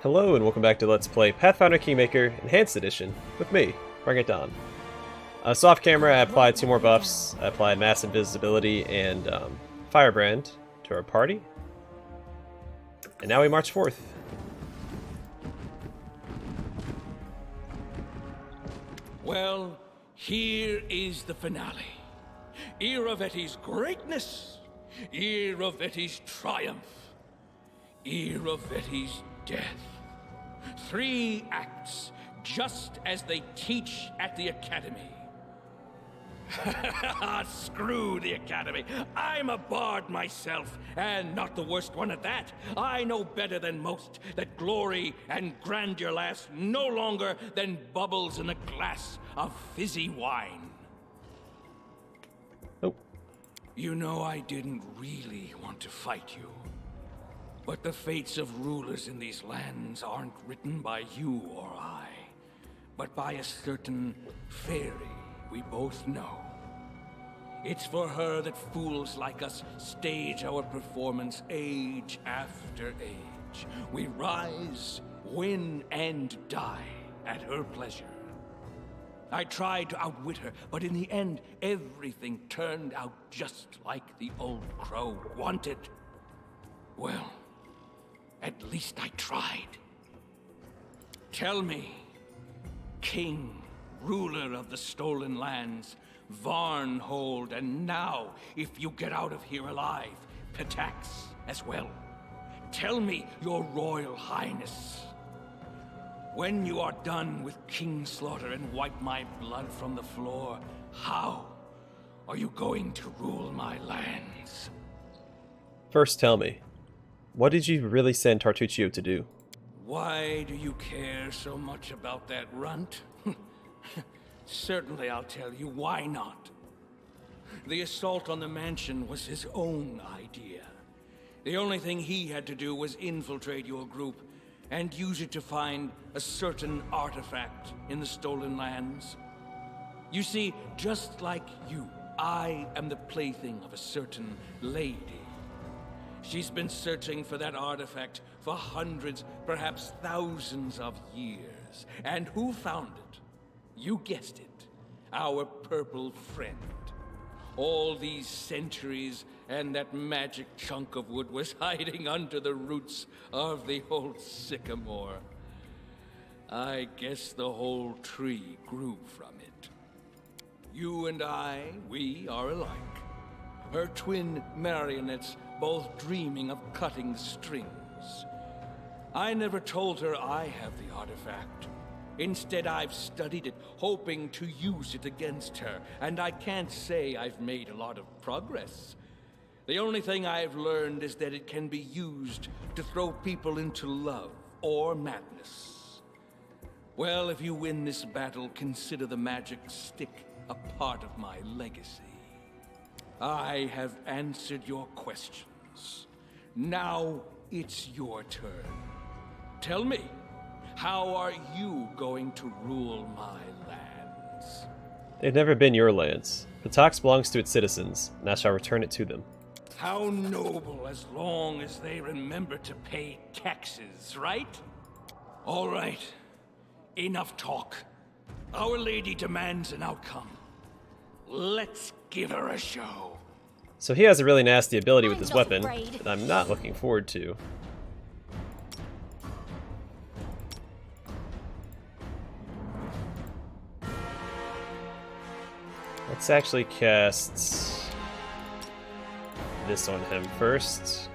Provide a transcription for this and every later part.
Hello and welcome back to Let's Play Pathfinder Kingmaker Enhanced Edition with me, Bring It On. So off camera I applied 2 more buffs. I applied Mass Invisibility and Firebrand to our party. And now we march forth. Well, here is the finale. Irovetti's greatness, Irovetti's triumph, Irovetti's death. 3 acts, just as they teach at the Academy. Screw the Academy. I'm a bard myself, and not the worst one at that. I know better than most that glory and grandeur last no longer than bubbles in a glass of fizzy wine. Nope. You know, I didn't really want to fight you. But the fates of rulers in these lands aren't written by you or I, but by a certain fairy we both know. It's for her that fools like us stage our performance age after age. We rise, win, and die at her pleasure. I tried to outwit her, but in the end, everything turned out just like the old crow wanted. Well, at least I tried. Tell me, King, ruler of the stolen lands, Varnhold, and now, if you get out of here alive, Pitax as well. Tell me, your royal highness, when you are done with Kingslaughter and wipe my blood from the floor, how are you going to rule my lands? First tell me, what did you really send Tartuccio to do? Why do you care so much about that runt? Certainly I'll tell you, why not? The assault on the mansion was his own idea. The only thing he had to do was infiltrate your group and use it to find a certain artifact in the stolen lands. You see, just like you, I am the plaything of a certain lady. She's been searching for that artifact for hundreds, perhaps thousands of years. And who found it? You guessed it, our purple friend. All these centuries, and that magic chunk of wood was hiding under the roots of the old sycamore. I guess the whole tree grew from it. You and I, we are alike. Her twin marionettes, both dreaming of cutting the strings. I never told her I have the artifact. Instead, I've studied it, hoping to use it against her, and I can't say I've made a lot of progress. The only thing I've learned is that it can be used to throw people into love or madness. Well, if you win this battle, consider the magic stick a part of my legacy. I have answered your questions. Now it's your turn. Tell me, how are you going to rule my lands? They've never been your lands. The tax belongs to its citizens, and I shall return it to them. How noble, as long as they remember to pay taxes, right? All right, enough talk. Our lady demands an outcome. Let's give her a show. So he has a really nasty ability with his weapon that I'm not looking forward to. Let's actually cast this on him first.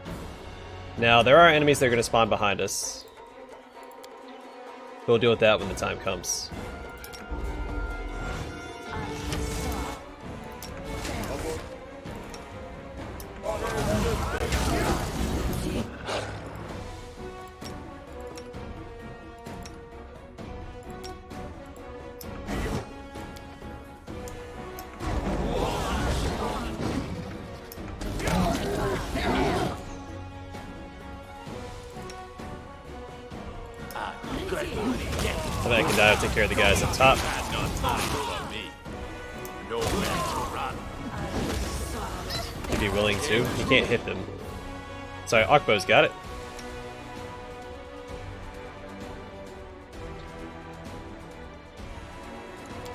Now, there are enemies that are going to spawn behind us. We'll deal with that when the time comes. So that I can die and take care of the guys up top. He'd be willing to. He can't hit them. Sorry, Akbo's got it.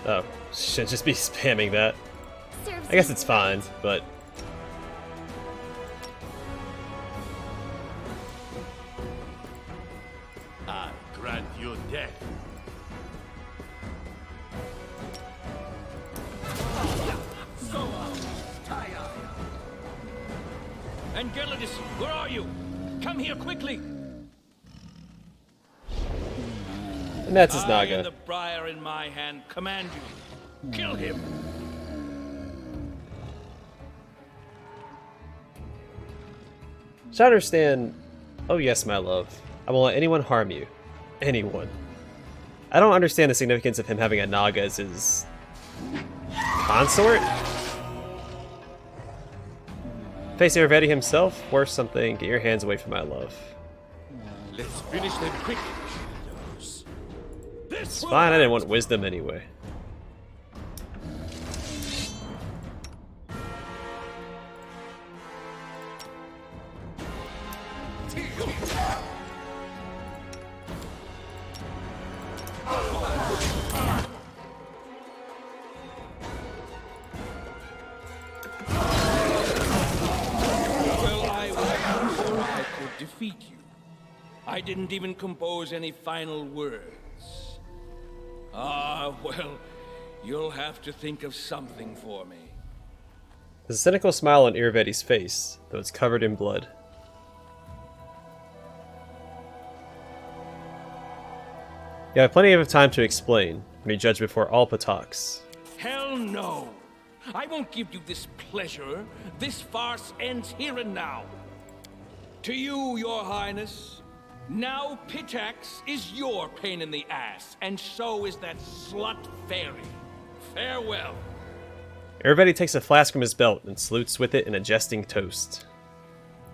Oh, should just be spamming that. Serves I guess you it's fine, but I grant you death. Enceladus, where are you? Come here quickly! and that's his I and Naga. the Briar in my hand command you. Kill him! Should I understand? Oh yes, my love. I won't let anyone harm you. Anyone. I don't understand the significance of him having a Naga as his consort. Face Irovetti himself? Worth something. Get your hands away from my love. Let's finish them quick, shadows. It's fine, I didn't want wisdom anyway. Well, I was sure I could defeat you. I didn't even compose any final words. Ah, well, you'll have to think of something for me. There's a cynical smile on Irovetti's face, though it's covered in blood. You have plenty of time to explain when you judge before all Pataks. Hell no! I won't give you this pleasure. This farce ends here and now. To you, your highness, now Pitax is your pain in the ass, and so is that slut fairy. Farewell. Irovetti takes a flask from his belt and salutes with it in a jesting toast.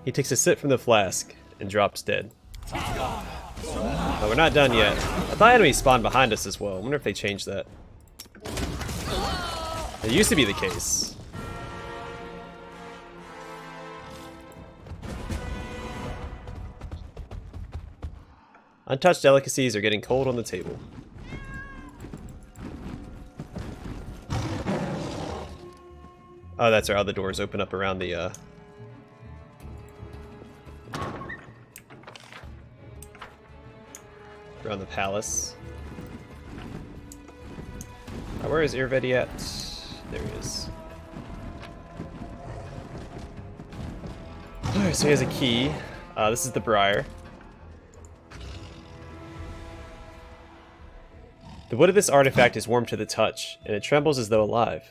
He takes a sip from the flask and drops dead. But we're not done yet. I thought enemies spawned behind us as well. I wonder if they changed that. It used to be the case. Untouched delicacies are getting cold on the table. Oh, that's right. All the doors open up around the, around the palace. Where is Irovetti at? There he is. Alright, so he has a key. This is the Briar. The wood of this artifact is warm to the touch, and it trembles as though alive.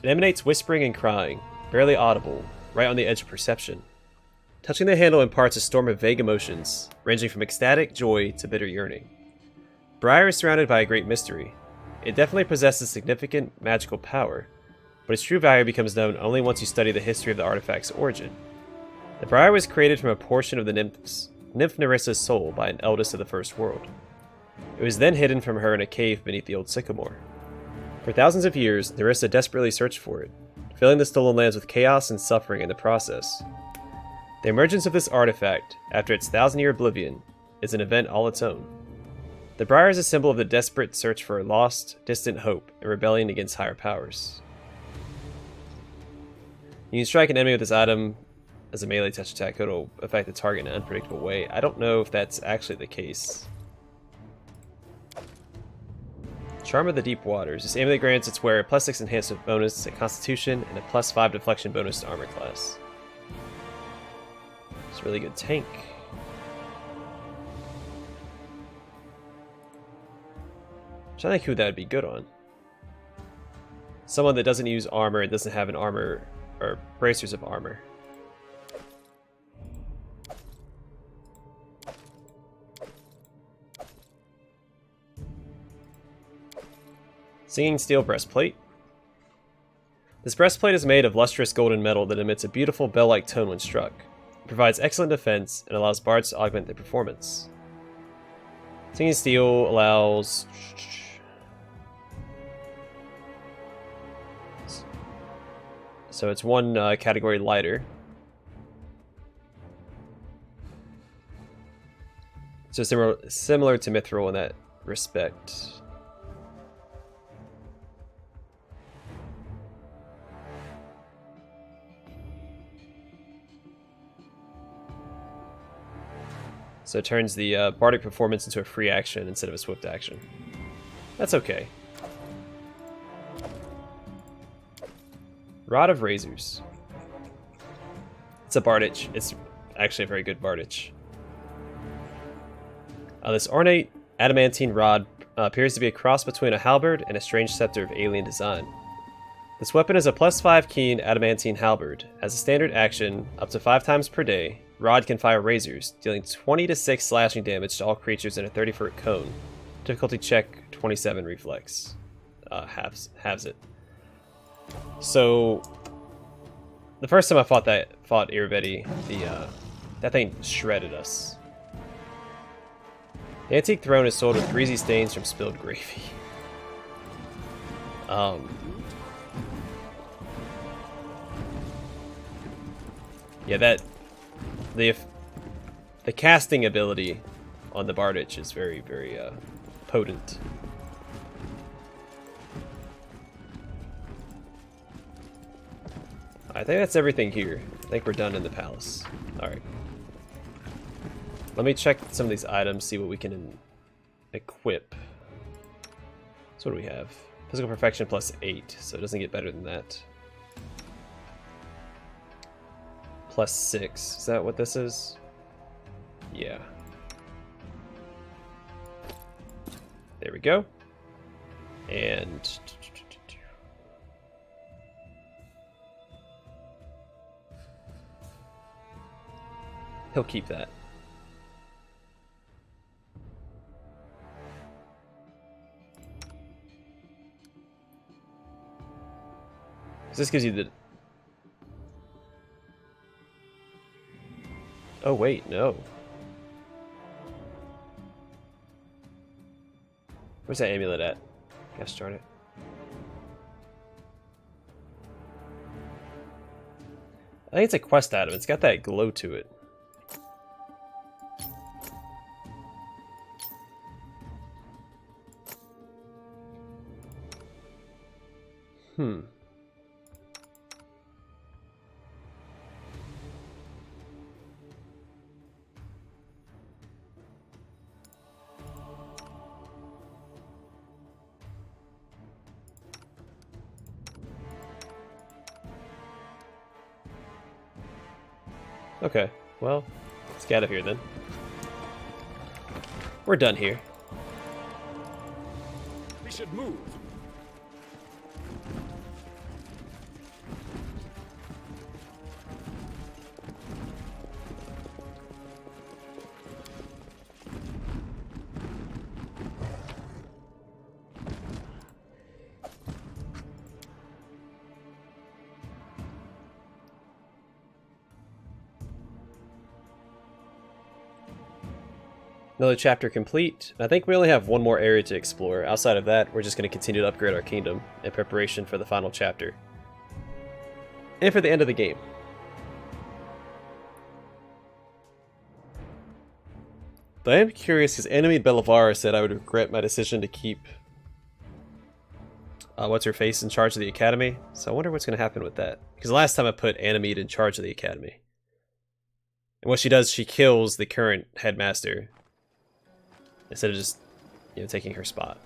It emanates whispering and crying, barely audible, right on the edge of perception. Touching the handle imparts a storm of vague emotions, ranging from ecstatic joy to bitter yearning. Briar is surrounded by a great mystery. It definitely possesses significant magical power, but its true value becomes known only once you study the history of the artifact's origin. The Briar was created from a portion of the Nymph Nerissa's soul by an eldest of the First World. It was then hidden from her in a cave beneath the old sycamore. For thousands of years, Nerissa desperately searched for it, filling the stolen lands with chaos and suffering in the process. The emergence of this artifact, after its thousand-year oblivion, is an event all its own. The Briar is a symbol of the desperate search for a lost, distant hope and rebellion against higher powers. You can strike an enemy with this item as a melee touch attack. It'll affect the target in an unpredictable way. I don't know if that's actually the case. Charm of the Deep Waters. This amulet grants its wearer a +6 enhancement bonus to Constitution and a +5 deflection bonus to armor class. It's a really good tank. I'm trying to think who that would be good on. Someone that doesn't use armor and doesn't have an armor or bracers of armor. Singing Steel Breastplate. This breastplate is made of lustrous golden metal that emits a beautiful bell-like tone when struck. It provides excellent defense and allows bards to augment their performance. Singing Steel allows... So it's one category lighter. So similar to Mithril in that respect. So it turns the Bardic Performance into a free action instead of a swift action. That's okay. Rod of Razors. It's a Bardich. It's actually a very good Bardich. This ornate adamantine rod appears to be a cross between a halberd and a strange scepter of alien design. This weapon is a +5 keen adamantine halberd. As a standard action, up to 5 times per day, Rod can fire razors, dealing 20 to 6 slashing damage to all creatures in a 30-foot cone. Difficulty check 27 reflex. Halves it. So, the first time I fought Irovetti, that thing shredded us. The antique throne is sold with greasy stains from spilled gravy. Yeah, the casting ability on the Bardich is very, very potent. I think that's everything here. I think we're done in the palace. Alright. Let me check some of these items, see what we can equip. So what do we have? Physical perfection +8, so it doesn't get better than that. +6. Is that what this is? Yeah. There we go. And he'll keep that. This gives you the... Oh wait, no. Where's that amulet at? Gosh darn it. I think it's a quest item. It's got that glow to it. Okay, well, let's get out of here then. We're done here. We should move. Another chapter complete. I think we only have one more area to explore. Outside of that, we're just going to continue to upgrade our kingdom in preparation for the final chapter. And for the end of the game. But I am curious because Enemy Belivar said I would regret my decision to keep what's-her-face in charge of the academy. So I wonder what's going to happen with that. Because last time I put Animede in charge of the academy. And what she does, she kills the current headmaster. Instead of just, taking her spot.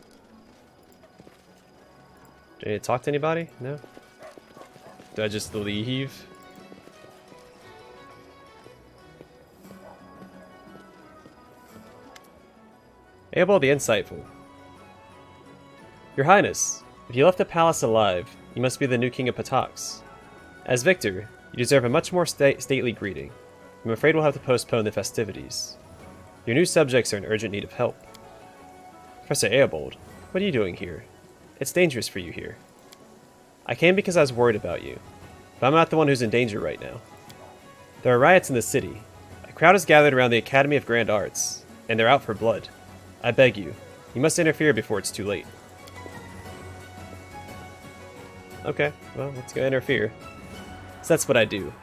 Do I need to talk to anybody? No? Do I just leave? Eobald the Insightful. Your Highness, if you left the palace alive, you must be the new King of Patox. As victor, you deserve a much more stately greeting. I'm afraid we'll have to postpone the festivities. Your new subjects are in urgent need of help. Professor Eobald, what are you doing here? It's dangerous for you here. I came because I was worried about you, but I'm not the one who's in danger right now. There are riots in the city. A crowd is gathered around the Academy of Grand Arts, and they're out for blood. I beg you, you must interfere before it's too late. Okay, well, let's go interfere. So that's what I do.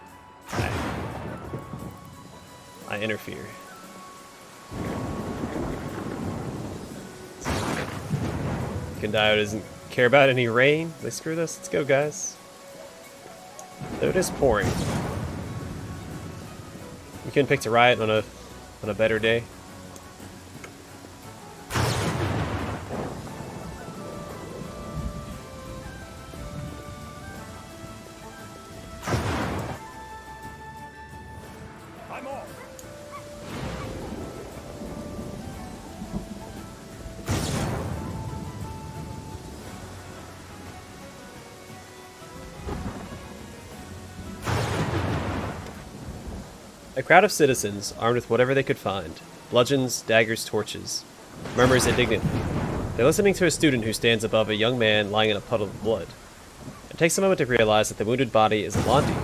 I interfere. Condio doesn't care about any rain. They screw this. Let's go, guys. Though it is pouring. You couldn't pick a riot on a on a better day. I'm off. A crowd of citizens, armed with whatever they could find, bludgeons, daggers, torches, murmurs indignantly. They're listening to a student who stands above a young man lying in a puddle of blood. It takes a moment to realize that the wounded body is Alandi.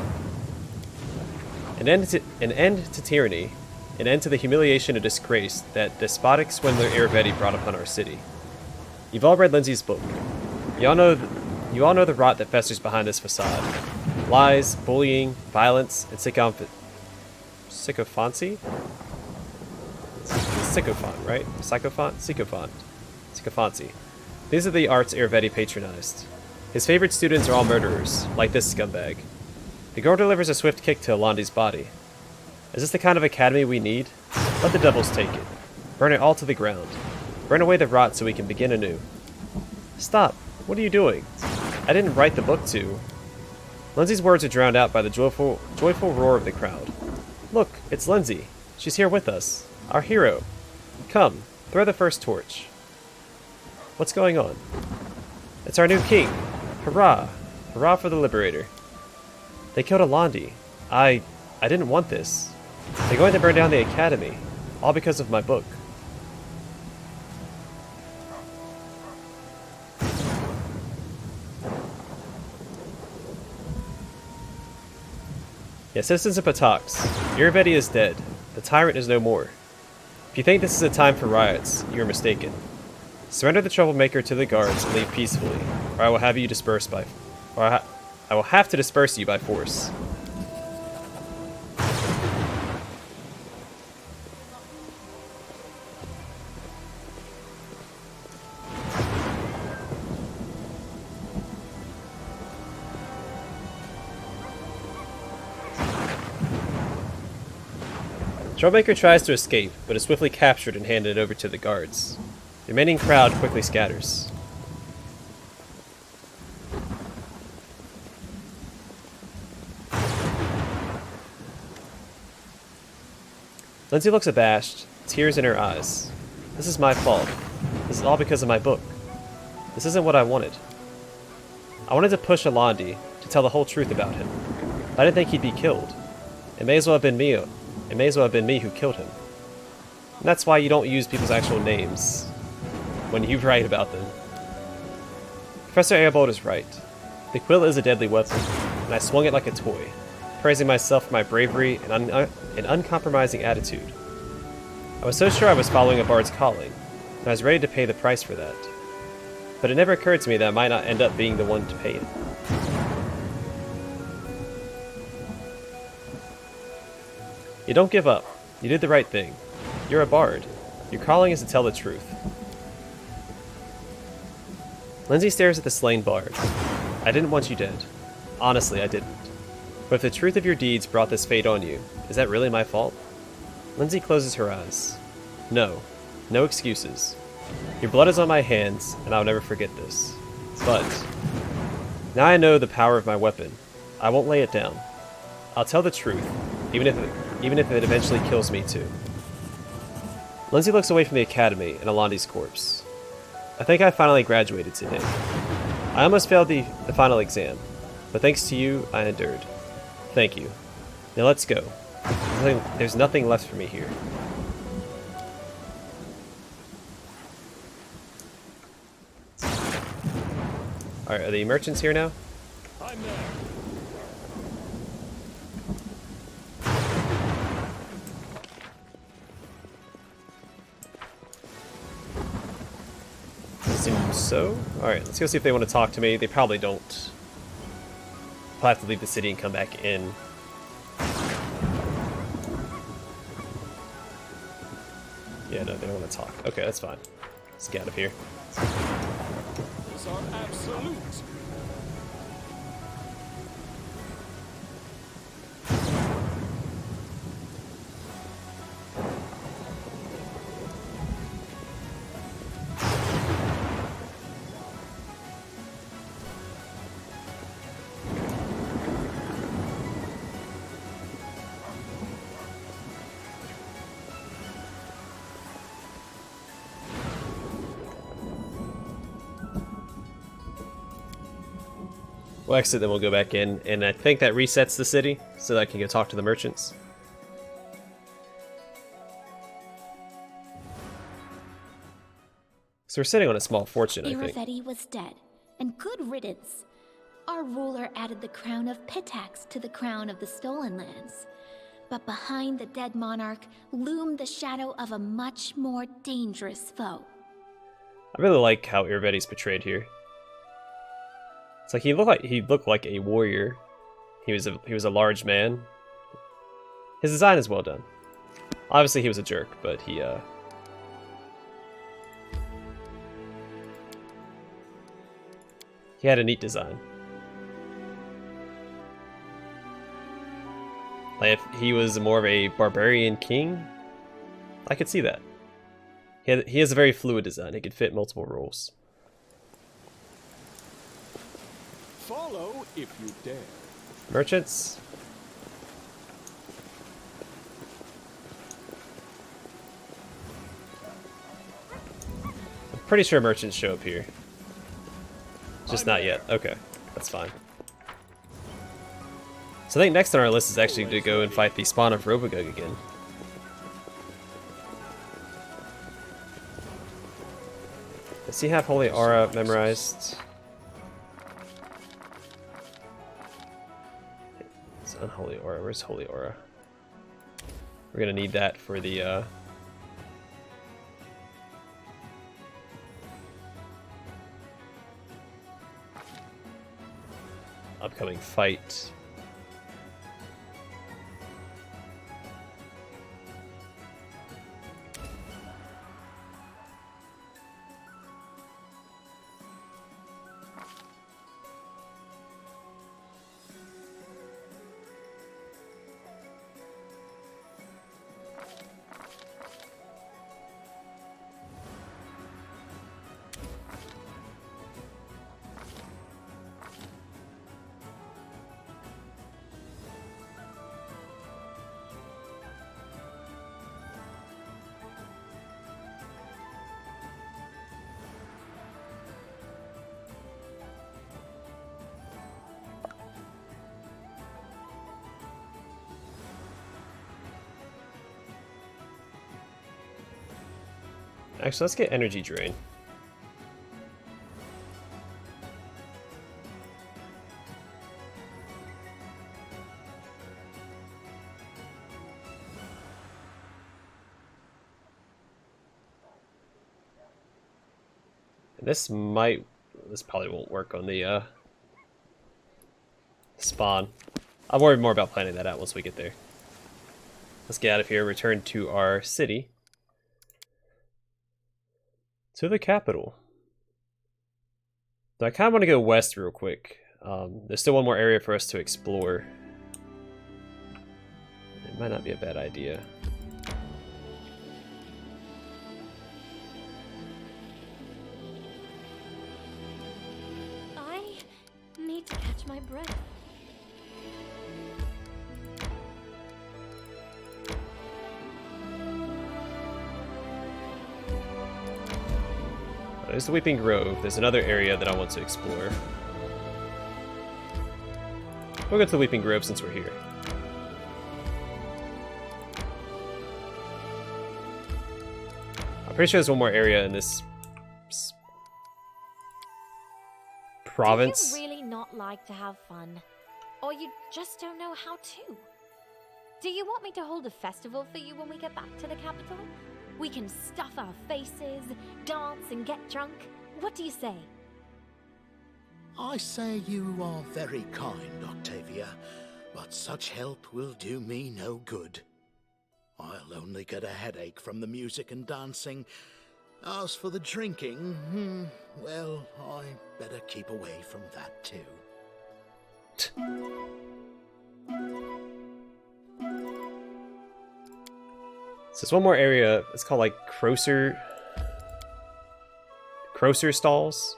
An end to tyranny, an end to the humiliation and disgrace that despotic swindler Irovetti brought upon our city. You've all read Lindsay's book. You all know the rot that festers behind this facade. Lies, bullying, violence, and sycophancy? Sycophant, right? Sycophancy. These are the arts Irovetti patronized. His favorite students are all murderers, like this scumbag. The girl delivers a swift kick to Alandi's body. Is this the kind of academy we need? Let the devils take it. Burn it all to the ground. Burn away the rot so we can begin anew. Stop! What are you doing? I didn't write the book to... Lindsay's words are drowned out by the joyful roar of the crowd. Look, it's Lindsay. She's here with us. Our hero. Come, throw the first torch. What's going on? It's our new king. Hurrah! Hurrah for the Liberator. They killed Alandi. I didn't want this. They're going to burn down the academy. All because of my book. Yeah, citizens of Patox, Irovetti is dead. The tyrant is no more. If you think this is a time for riots, you are mistaken. Surrender the troublemaker to the guards and leave peacefully, or I will have you dispersed I will have to disperse you by force. Troublemaker tries to escape, but is swiftly captured and handed over to the guards. The remaining crowd quickly scatters. Lindsay looks abashed, tears in her eyes. This is my fault. This is all because of my book. This isn't what I wanted. I wanted to push Alandi, to tell the whole truth about him. But I didn't think he'd be killed. It may as well have been me. It may as well have been me who killed him. And that's why you don't use people's actual names when you write about them. Professor Arebold is right. The quill is a deadly weapon, and I swung it like a toy, praising myself for my bravery and uncompromising attitude. I was so sure I was following a bard's calling, and I was ready to pay the price for that. But it never occurred to me that I might not end up being the one to pay it. You don't give up. You did the right thing. You're a bard. Your calling is to tell the truth. Lindsay stares at the slain bard. I didn't want you dead. Honestly, I didn't. But if the truth of your deeds brought this fate on you, is that really my fault? Lindsay closes her eyes. No. No excuses. Your blood is on my hands, and I'll never forget this. But now I know the power of my weapon. I won't lay it down. I'll tell the truth, even if it eventually kills me too. Lindsay looks away from the academy and Alandi's corpse. I think I finally graduated today. I almost failed the final exam, but thanks to you, I endured. Thank you. Now let's go. There's nothing left for me here. Alright, are the merchants here now? I'm there. Seems so. Alright, let's go see if they want to talk to me. They probably don't. I'll have to leave the city and come back in. Yeah, no, they don't want to talk. Okay, that's fine. Let's get out of here. These are absolute. We'll exit, then we'll go back in, and I think that resets the city, so that I can go talk to the merchants. So we're sitting on a small fortune, I think. Irovetti was dead, and good riddance. Our ruler added the crown of Pitax to the crown of the Stolen Lands. But behind the dead monarch loomed the shadow of a much more dangerous foe. I really like how Irovetti's portrayed here. It's like he looked like a warrior. He was a large man. His design is well done. Obviously he was a jerk, but he had a neat design. Like if he was more of a barbarian king, I could see that. He has a very fluid design. He could fit multiple roles. Follow if you dare. Merchants. I'm pretty sure merchants show up here. Just not yet. Okay, that's fine. So I think next on our list is actually to go and fight the spawn of Robogug again. Does he have Holy Aura memorized? It's Unholy Aura. Where's Holy Aura? We're gonna need that for the upcoming fight. Actually, let's get Energy Drain. And this probably won't work on the spawn. I'll worry more about planning that out once we get there. Let's get out of here, return to our city. To the capital. So I kind of want to go west real quick. There's still one more area for us to explore. It might not be a bad idea. I need to catch my breath. There's the Weeping Grove. There's another area that I want to explore. We'll go to the Weeping Grove since we're here. I'm pretty sure there's one more area in this province. Do you really not like to have fun? Or you just don't know how to? Do you want me to hold a festival for you when we get back to the capital? We can stuff our faces, dance and get drunk. What do you say? I say you are very kind, Octavia, but such help will do me no good. I'll only get a headache from the music and dancing. As for the drinking, well, I better keep away from that too. So there's one more area. It's called like Crocer Stalls?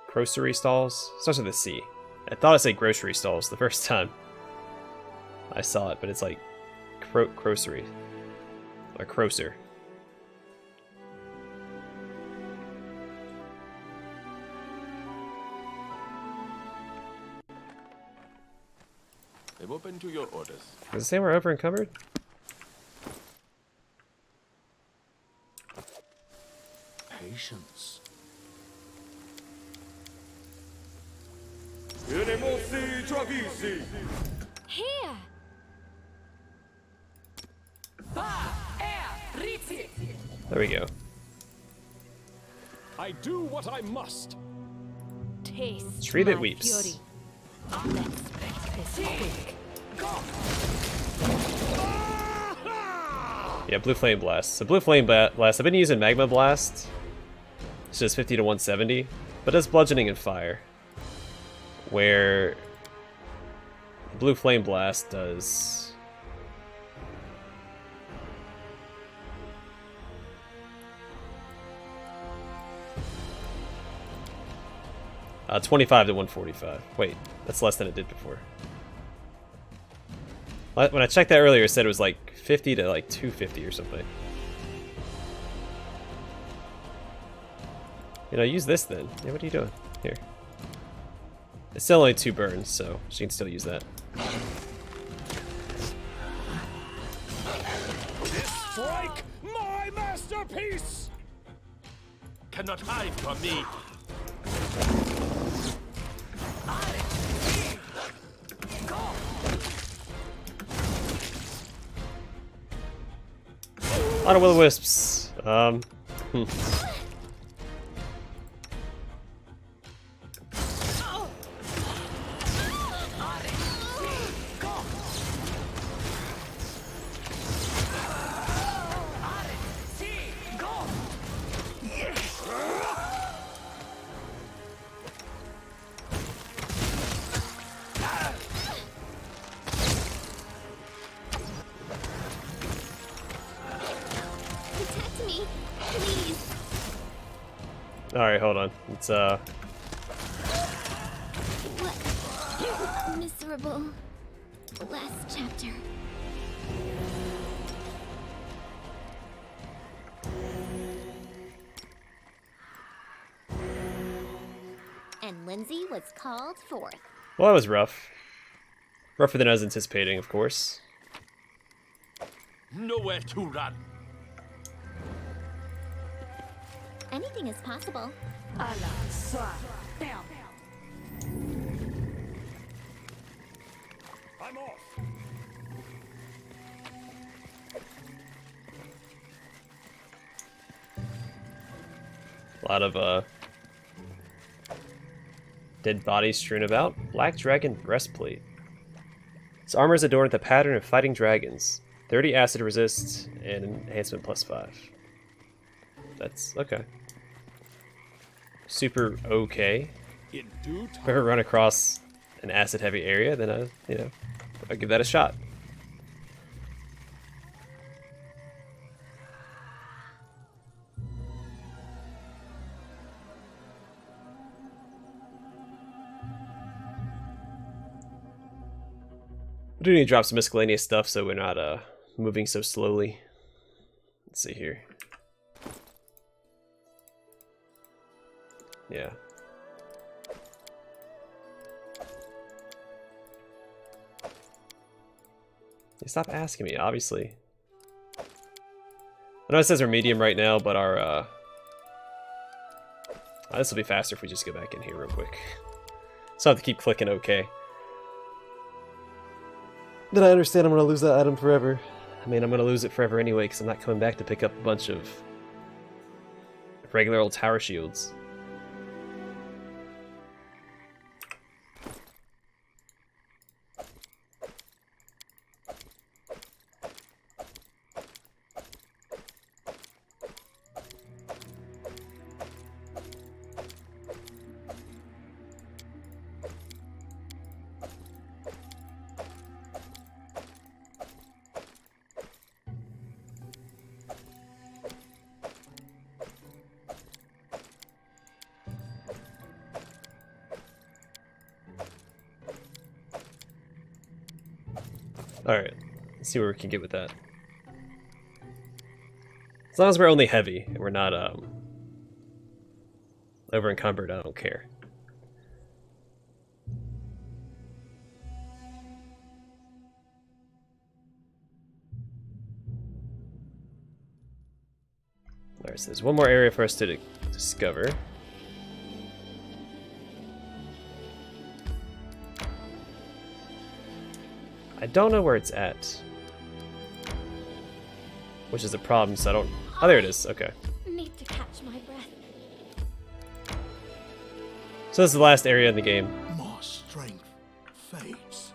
Grocery Stalls? Starts with a C. I thought it said Grocery Stalls the first time I saw it, but it's like Grocery. Or Crocer. I'm open to your orders. Does it say we're over encumbered? Patience. Here! There we go. I do what I must. Taste Tree that my weeps. fury. Let's make this quick. Yeah, blue flame blast. So blue flame blast. I've been using magma blast. It's just 50 to 170, but does bludgeoning and fire. Where blue flame blast does 25 to 145. Wait, that's less than it did before. When I checked that earlier, it said it was like 50 to like 250 or something. You know, use this then. Yeah, what are you doing? Here. It's still only 2 burns, so she can still use that. Strike my masterpiece! Cannot hide from me. A lot of will-o-wisps. Protect me, please. Alright, hold on. It's What miserable last chapter. And Lindsay was called forth. well, that was rough. Rougher than I was anticipating, of course. Nowhere to run. Anything is possible. I'm off. A lot of dead bodies strewn about. Black dragon breastplate. Its armor is adorned with a pattern of fighting dragons. 30 acid resist and enhancement +5. That's okay. Super okay. In due If I time. ever run across an acid heavy area, then I'll give that a shot. We do need to drop some miscellaneous stuff so we're not moving so slowly. Let's see here. Yeah. Stop asking me, obviously. I know it says we're medium right now, but our this will be faster if we just go back in here real quick. So I have to keep clicking OK. Then I understand I'm going to lose that item forever. I mean, I'm going to lose it forever anyway, because I'm not coming back to pick up a bunch of regular old tower shields. Alright, let's see what we can get with that. As long as we're only heavy and we're not over encumbered, I don't care. Alright, so there's one more area for us to discover. I don't know where it's at. Which is a problem, so I don't... Oh, there it is. Okay. Need to catch my breath. So this is the last area in the game. My strength fades.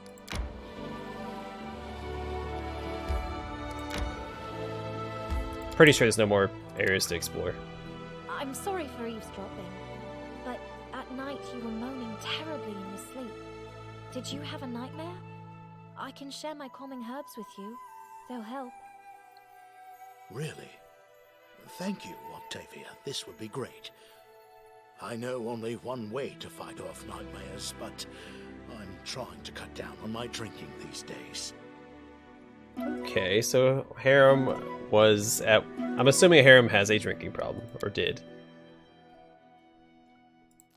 Pretty sure there's no more areas to explore. I'm sorry for eavesdropping, but at night you were moaning terribly in your sleep. Did you have a nightmare? I can share my calming herbs with you. They'll help. Really? Thank you, Octavia. This would be great. I know only one way to fight off nightmares, but I'm trying to cut down on my drinking these days. Okay, so Harem was at... I'm assuming Harem has a drinking problem, or did.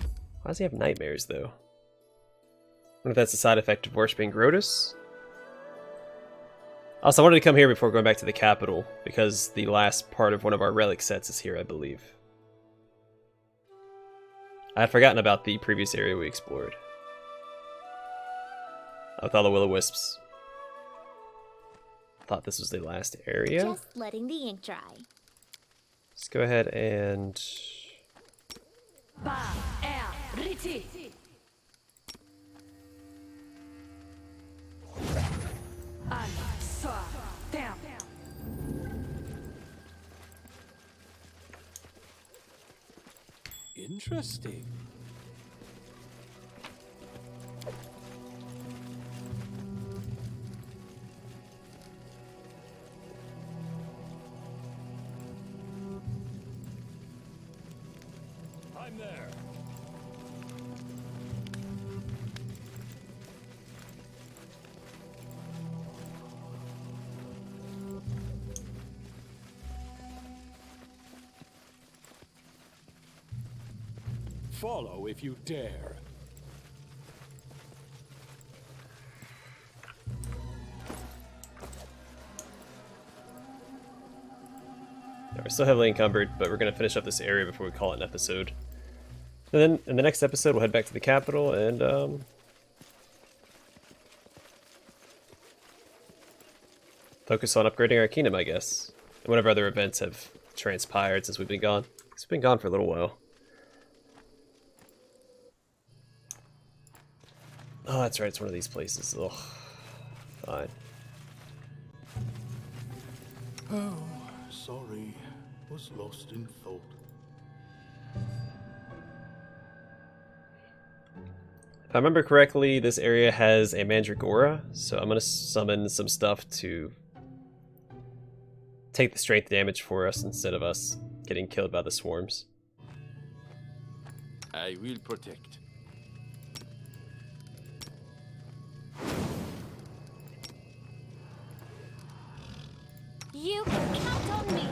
Why does he have nightmares, though? I wonder if that's a side effect of worshipping Grotus? Also, I wanted to come here before going back to the capital, because the last part of one of our relic sets is here, I believe. I had forgotten about the previous area we explored. With all the will-o-wisps. Thought this was the last area. Just letting the ink dry. Let's go ahead and... Interesting. I'm there. Follow if you dare. We're still heavily encumbered, but we're going to finish up this area before we call it an episode. And then in the next episode, we'll head back to the capital and focus on upgrading Arcanum, I guess. And whatever other events have transpired since we've been gone. It's been gone for a little while. Oh, that's right, it's one of these places. Ugh. Fine. Oh, sorry. Was lost in thought. If I remember correctly, this area has a Mandragora, so I'm going to summon some stuff to take the strength damage for us instead of us getting killed by the swarms. I will protect. You can count on me.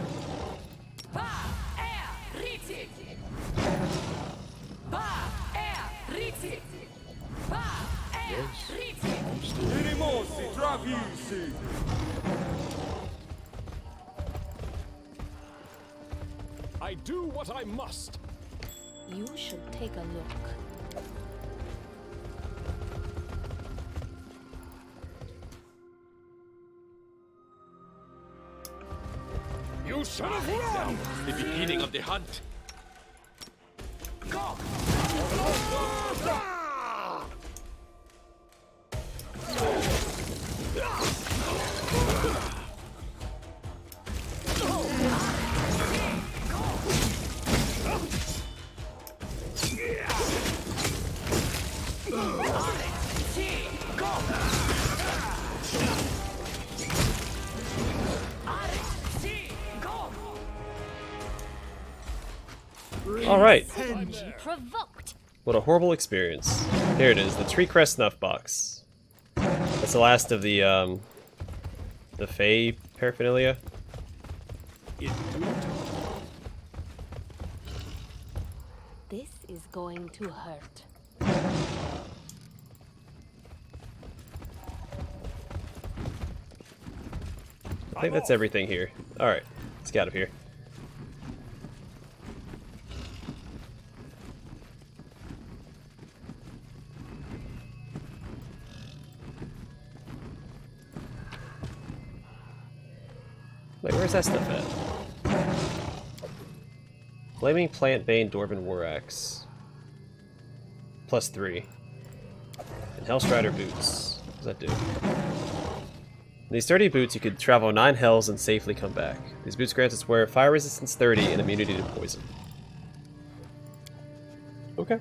I do what I must. You should take a look. You should have run! The beginning of the hunt. Alright, Provoked. what a horrible experience. Here it is, the Tree Crest Snuff Box. That's the last of the Fae paraphernalia. This is going to hurt. I think that's everything here. Alright, let's get out of here. Wait, where's that stuff at? Flaming Plant Bane Dwarven War Axe. +3. And Hellstrider Boots. What does that do? In these 30 boots, you could travel 9 hells and safely come back. These boots grant us wear fire resistance 30 and immunity to poison. Okay.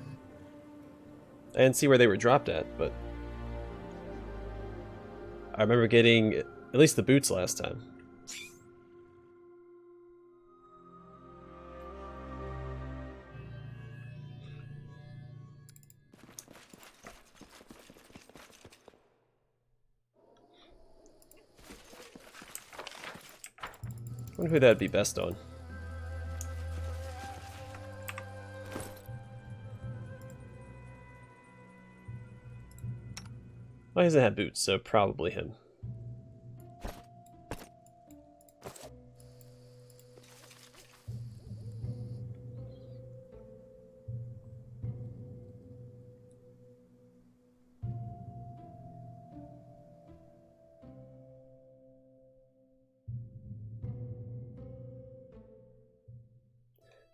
I didn't see where they were dropped at, but I remember getting at least the boots last time. I wonder who that'd be best on. Well, he doesn't have boots, so probably him.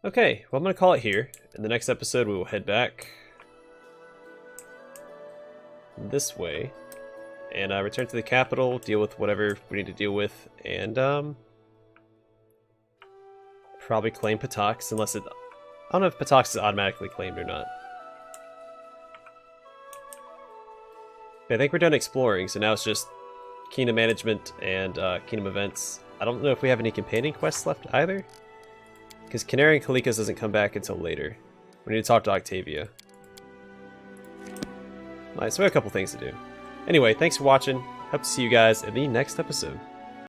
Okay, well I'm going to call it here. In the next episode we will head back this way and return to the capital, deal with whatever we need to deal with, and probably claim Patax, unless it... I don't know if Patax is automatically claimed or not. Okay, I think we're done exploring, so now it's just Kingdom Management and Kingdom Events. I don't know if we have any companion quests left either, because Canary and Kalikas doesn't come back until later. We need to talk to Octavia. Alright, so we have a couple things to do. Anyway, thanks for watching. Hope to see you guys in the next episode.